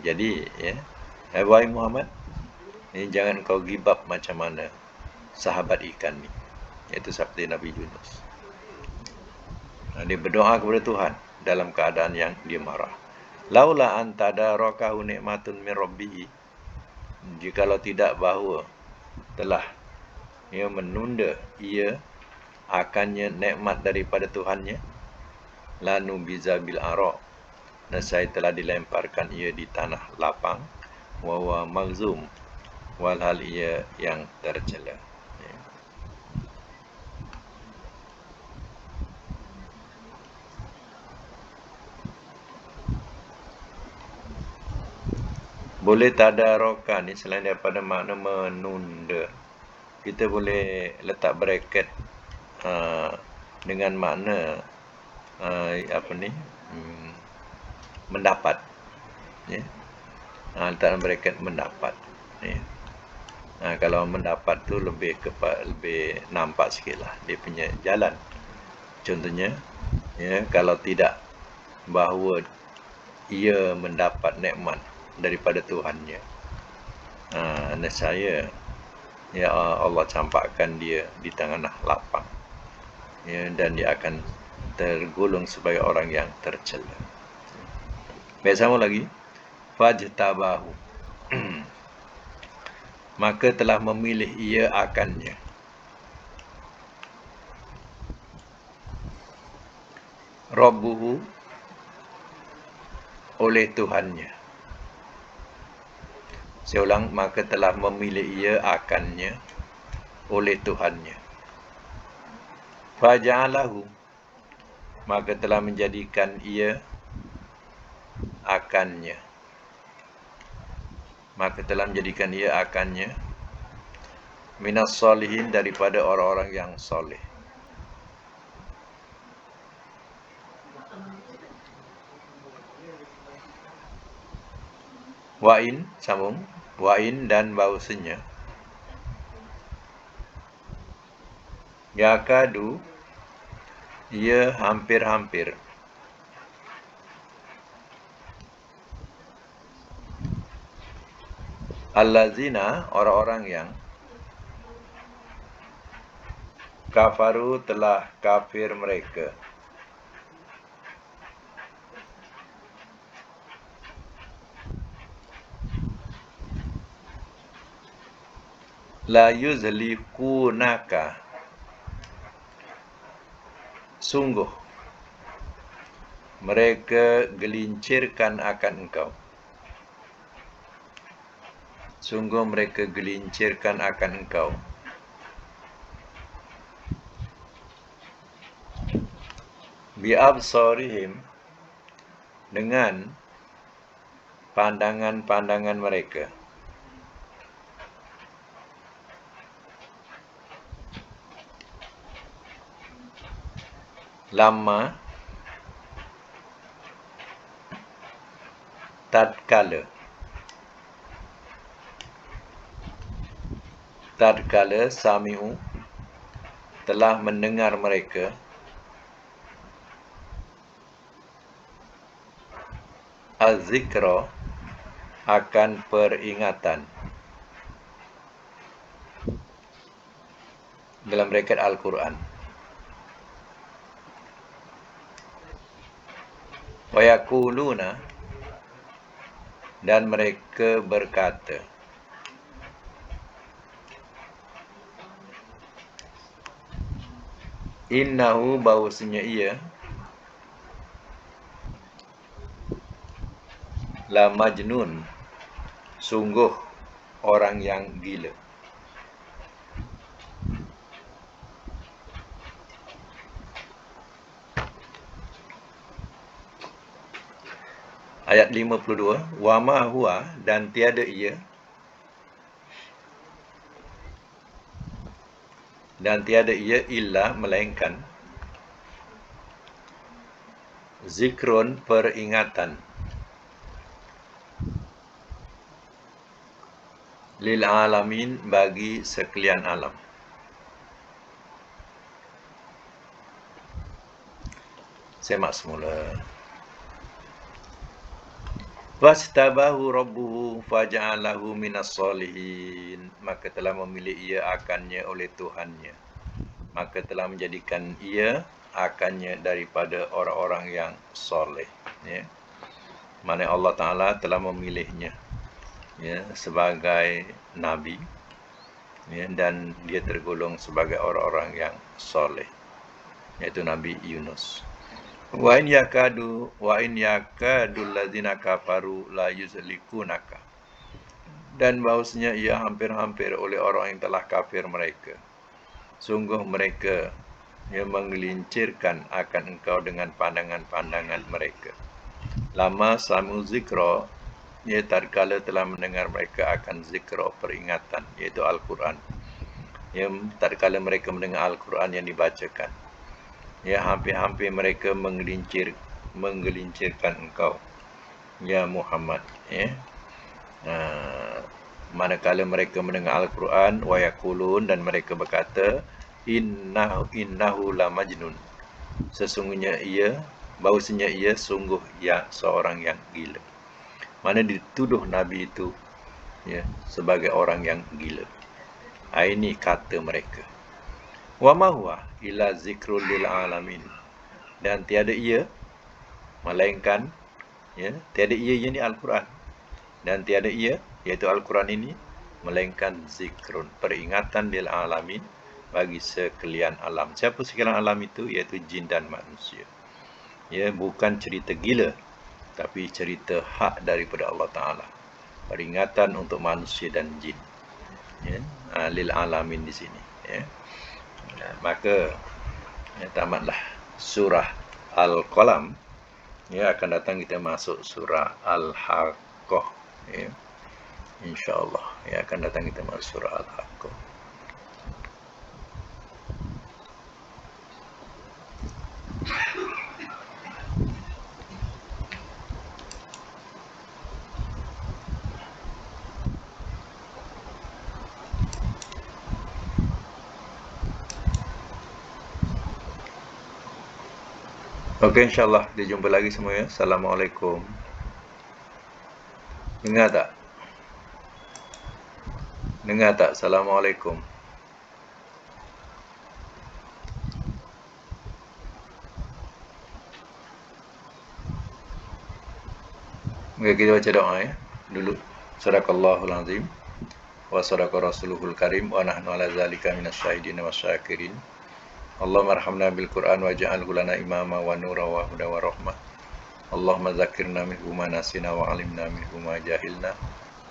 Jadi ya, wahai Muhammad, ini jangan kau gibap macam mana sahabat ikan ni, iaitu seperti Nabi Yunus. Dia berdoa kepada Tuhan dalam keadaan yang dia marah. Laula an tadarakahu nikmatun min rabbih, jikalau tidak bahawa telah ia menunda ia akannya nikmat daripada Tuhannya, lanu bizabil ara, nescaya telah dilemparkan ia di tanah lapang, wa huwa magzum, walhal ia yang tercela. Boleh tadaraka ni selain daripada makna menunda, kita boleh letak bracket dengan makna mendapat. Ya. Letak bracket mendapat. Ya. Kalau mendapat tu lebih nampak sikit lah dia punya jalan. Contohnya, ya, kalau tidak bahawa ia mendapat nikmat daripada Tuhannya, nescaya ya Allah campakkan dia di tanah lapang, ya, dan dia akan tergolong sebagai orang yang tercela. Baik, sama lagi. Fajtabahu. Maka telah memilih ia akannya. Rabbuhu, oleh Tuhannya. Saya ulang, maka telah memilih ia akannya oleh Tuhannya. Faja'alahu, maka telah menjadikan ia akannya. Maka telah menjadikan ia akannya minas solihin, daripada orang-orang yang soleh. Wa'in, sambung. Wa'in, dan bahawasanya yakadu, ia hampir-hampir, allazina, orang-orang yang kafaru, telah kafir mereka, la yuzlikunaka, sungguh mereka gelincirkan akan engkau. Sungguh mereka gelincirkan akan engkau. Bi'absarihim, dengan pandangan-pandangan mereka. Lama, tatkala. Tatkala sami'u, telah mendengar mereka, az-zikra, akan peringatan. Dalam bracket Al-Quran. Wa yaquluna, dan mereka berkata, innahu, bahawasanya ia, la majnun, sungguh orang yang gila. Ayat 52, wa ma huwa, dan tiada ia, illa, melainkan, zikrun, peringatan, lil alamin, bagi sekalian alam. Semak semula. Fastabahu rabbuhu faja'alahu minas solihin, maka telah memilih ia akannya oleh Tuhannya, maka telah menjadikan ia akannya daripada orang-orang yang soleh. Ya. Mana Allah Ta'ala telah memilihnya, ya, sebagai Nabi, ya, dan dia tergolong sebagai orang-orang yang soleh, yaitu Nabi Yunus. Wa in yakadul ladzina kafaru la yuzlikunaka, dan bahawasanya ia hampir-hampir oleh orang yang telah kafir mereka, sungguh mereka yang menggelincirkan akan engkau dengan pandangan-pandangan mereka. Lama samu zikra, ya, tatkala telah mendengar mereka akan zikra, peringatan, iaitu Al-Quran. Ya, tatkala mereka mendengar Al-Quran yang dibacakan, ya, hampir-hampir mereka menggelincirkan engkau, ya Muhammad. Ya. Manakala mereka mendengar Al-Quran, wa yaqulun, dan mereka berkata, innahu la majnun, sesungguhnya ia, bahawasanya ia sungguh ya seorang yang gila. Mana dituduh Nabi itu, ya, sebagai orang yang gila. Ini kata mereka. Wa ma huwa illa zikrul lil alamin, dan tiada ia melainkan tiada ia ini Al-Quran, dan tiada ia iaitu Al-Quran ini melainkan zikrun, peringatan lil alamin, bagi sekalian alam. Siapa sekalian alam itu? Iaitu jin dan manusia. Bukan cerita gila, tapi cerita hak daripada Allah Ta'ala, peringatan untuk manusia dan jin, lil alamin di sini. Maka tamatlah surah Al-Qalam. Akan datang kita masuk surah Al-Haqqah. InsyaAllah akan datang kita masuk surah Al-Haqqah. Okey, insyaAllah kita jumpa lagi semua ya. Assalamualaikum. Dengar tak? Dengar tak? Assalamualaikum. Okey, kita baca doa dulu. Sadaqallahul azim wa sadaqa rasuluhul karim wa nahnu ala zalika minasyahidin wasyakirin. Allahumma arhamna bil Qur'an waj'alhu lana imama wa nura wa huda wa rahmah. Allahumma zakirna minhu ma nasina wa alimna minhu ma jahilna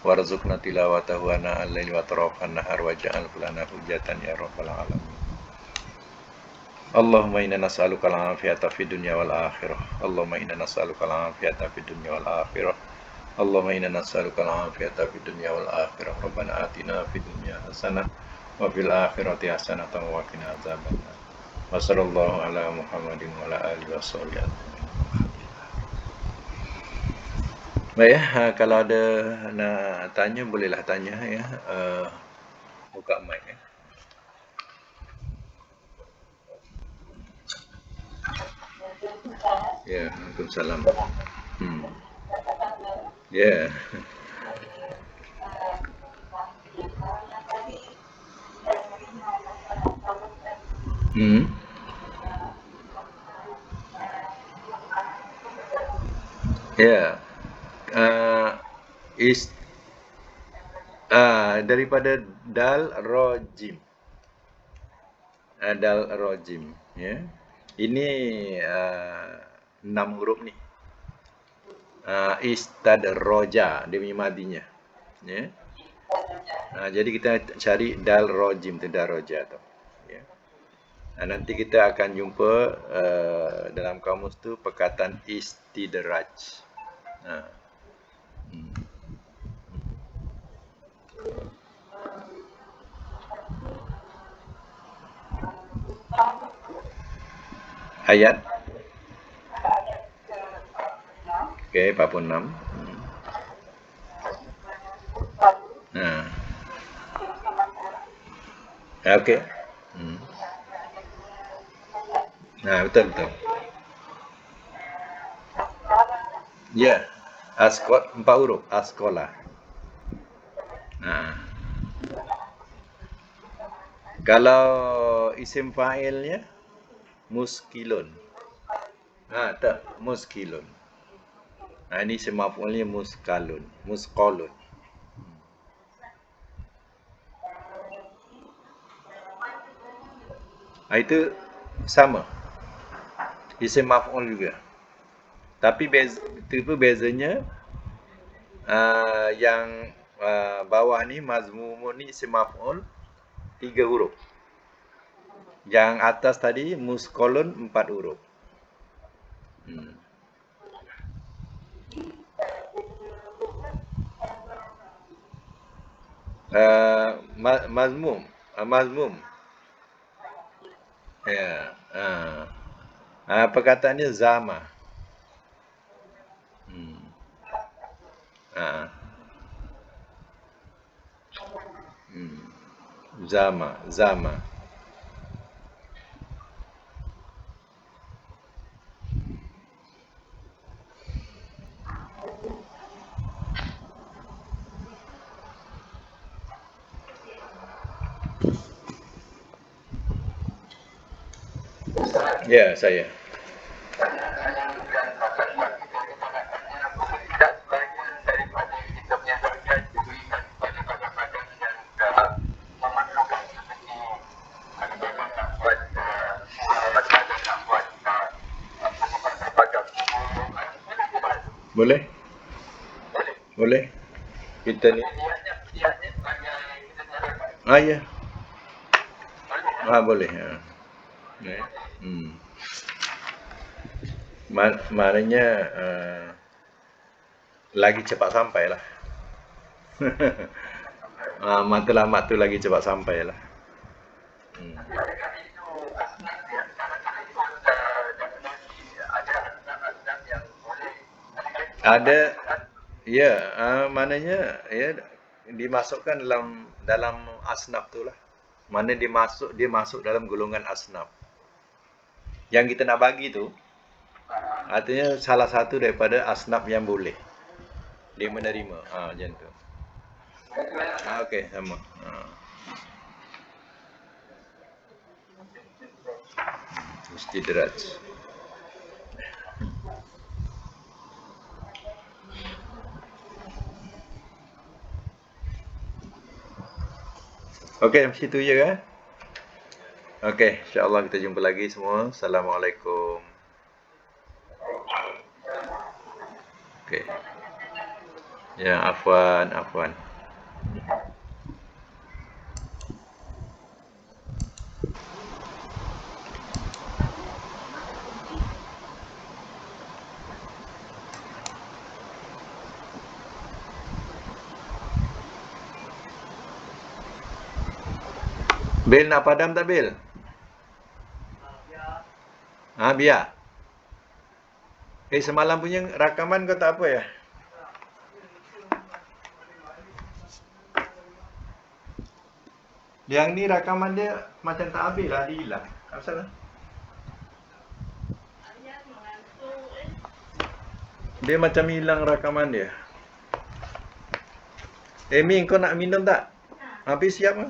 warzuqna tilawatahu ana al-laili wa tarafan nahar waj'alhu lana hujjatan ya rabbal alamin. Allahumma inna nas'aluka al-afiyata fid dunya wal akhirah. Allahumma inna nas'aluka al-afiyata fid dunya wal akhirah. Allahumma inna nas'aluka al-afiyata fid dunya wal akhirah. Rabbana atina fid dunya hasanah wa fil akhirati hasanah wa qina adzabannar. Wa sallallahu ala Muhammadin wa ala alihi washabihi. Baik kalau ada nak tanya bolehlah tanya buka mic Waalaikumsalam. Daripada dal rojim. Dal rojim ini 6 huruf ni. Istadroja dia punya madinya. Jadi kita cari dal rojim tu, dal roja tu. Nanti kita akan jumpa dalam kamus tu perkataan istidraj. Ayat 46. Okey. Betul. Askot 4 huruf, askola. Kalau isim fa'ilnya muskilun. Tak, muskilun. Ini isim maf'ulnya muskalun, musqalun. Itu sama. Isim maf'ul juga. Tapi bezanya yang bawah ni mazmumun ni isim maf'ul 3 huruf. Yang atas tadi musqalun 4 huruf. Mazmum. Perkataannya zama. Zama. Saya. Boleh? Boleh? Kita ni. Ya. Boleh. Ya. Maknanya lagi cepat sampai lah. Matlamat tu lagi cepat sampai lah. Ada, ya, maknanya ya dimasukkan dalam asnaf tu lah. Mana dia masuk dalam golongan asnaf. Yang kita nak bagi tu, artinya salah satu daripada asnaf yang boleh dia menerima. Macam tu. Okey, sama. Istidraj. Okey, situ je kan? Okey, insya-Allah kita jumpa lagi semua. Assalamualaikum. Okey. Ya, afwan. Bil nak padam tak, Bil? Biar. Semalam punya rakaman kau tak apa ya? Yang ni rakaman dia macam tak habis lah, dia hilang. Apa salah? Dia macam hilang rakaman dia. Min, kau nak minum tak? Habis siap lah.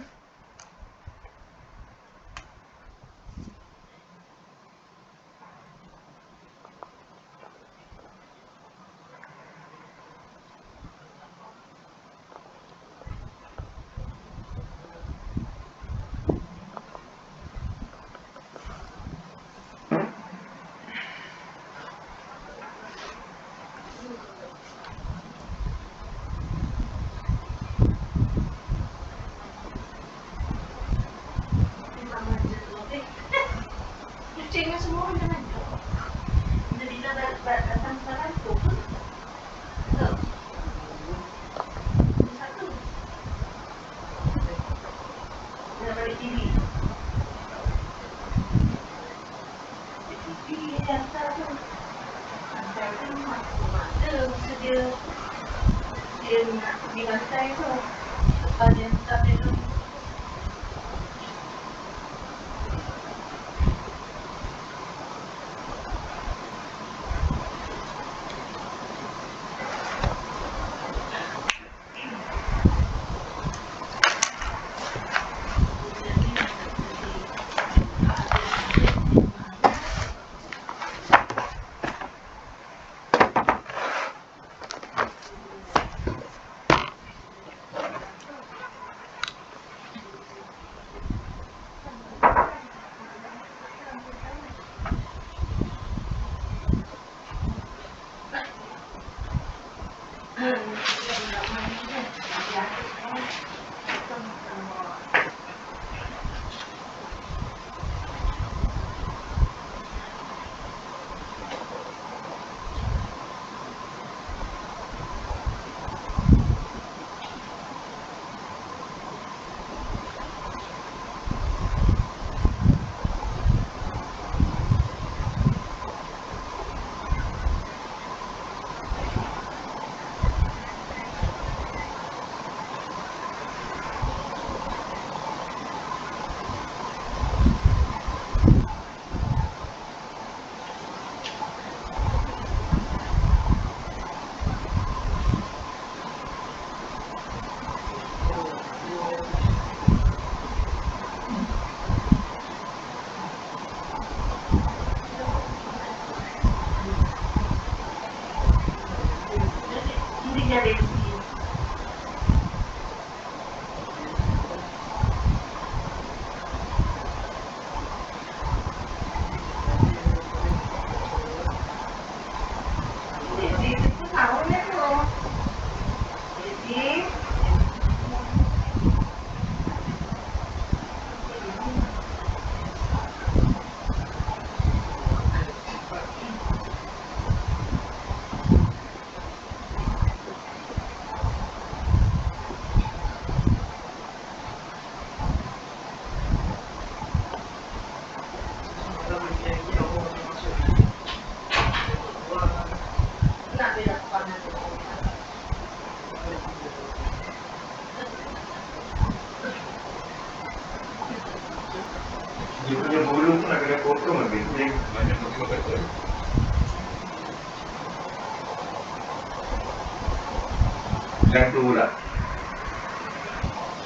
Yang tu pula.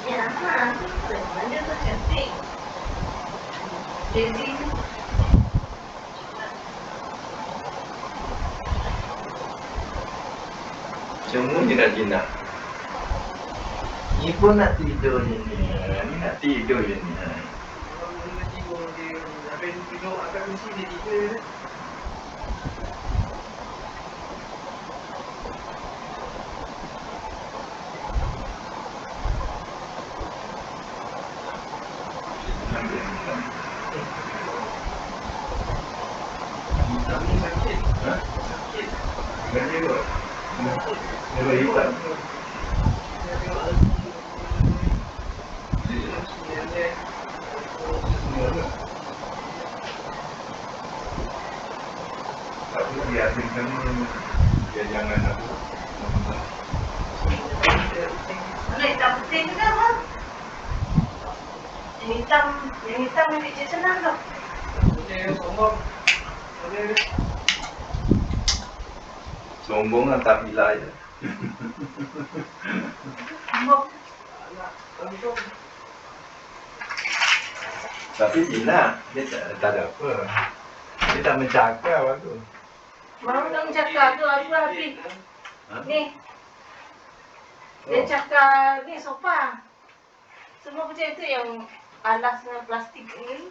Ya, dia tu cantik. Jadi Semua jinak-jinak. Ni pun nak tidur je ni. Ni nak tidur je ni. Habis tidur akan mesti dia tidur. Kami sakit. Sakit. Kerja kot. Dia lipat. Tapi dia asyikkan dia jangan apa. hitam putih juga bang. Yang hitam yang kecil senang tu. Dia sombong. Sombong lah tak bila je. Tapi bila dia tak ada apa. Dia tak mencakap aku. Mau dong cakap tu aku habis. Ha? Ni. Dia cakap ni sofa. Semua macam itu yang alasnya plastik ni.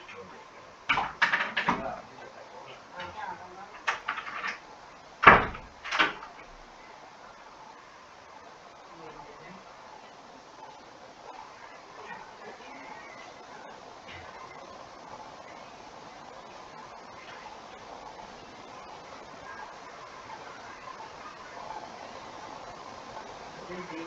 Jadi